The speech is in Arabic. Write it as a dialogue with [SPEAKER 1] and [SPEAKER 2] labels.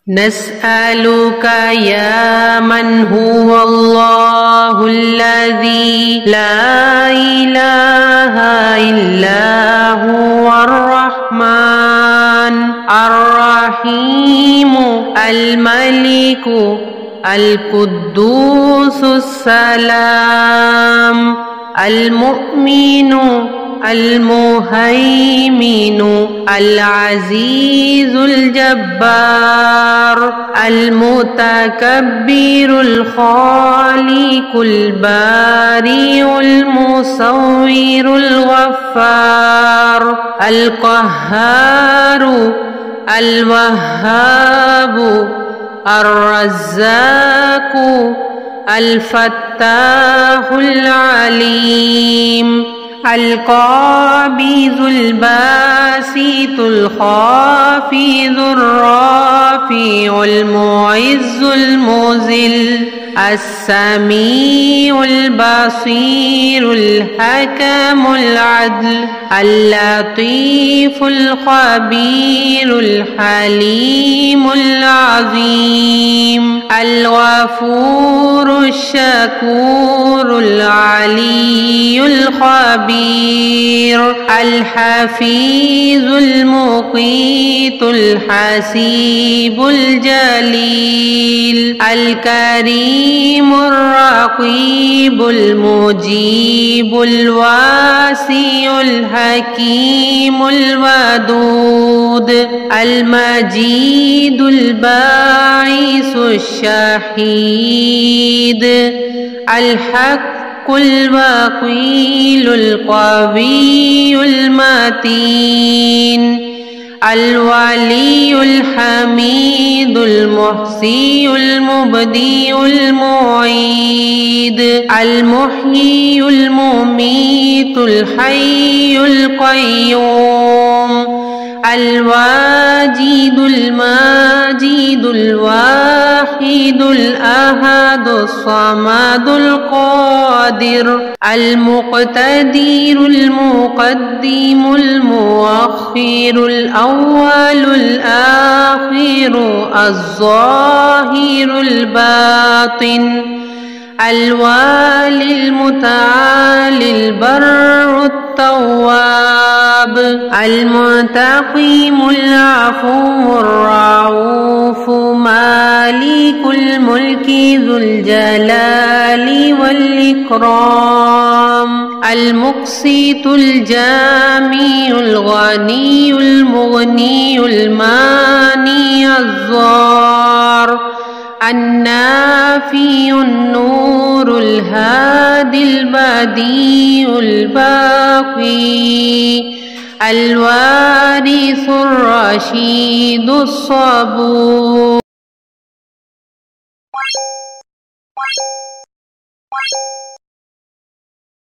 [SPEAKER 1] نسألك يا من هو الله الذي لا إله إلا هو الرحمن الرحيم الملك القدوس السلام المؤمن المهيمن العزيز الجبار المتكبر الخالق البارئ المصور الغفار القهار الوهاب الرزاق الفتاح العليم القابض الباسط الخافض الرافع المعز المذل السميع البصير الحكم العدل اللطيف الخبير الحليم العظيم الغفور الشكور العلي الخبير الحفيظ المقيت الحسيب الجليل الكريم الرقيب المجيب الواسع الحكيم الودود المجيد الباعث الشهيد الحق الوكيل القوي المتين الولي الحميد المحصي المبدئ المعيد المحيي المميت الحي القيوم الواجد الماجد الواحد الأحد الصمد القادر المقتدر المقدم المؤخر الأول الآخر الظاهر الباطن الوالي المتعالي البر التواب المنتقم العفو الرؤوف مالك الملك ذو الجلال والإكرام المقسط الجامع الغني المغني المانع الضار النافي النور الهادي البديع الباقي الوارث الرشيد الصبور.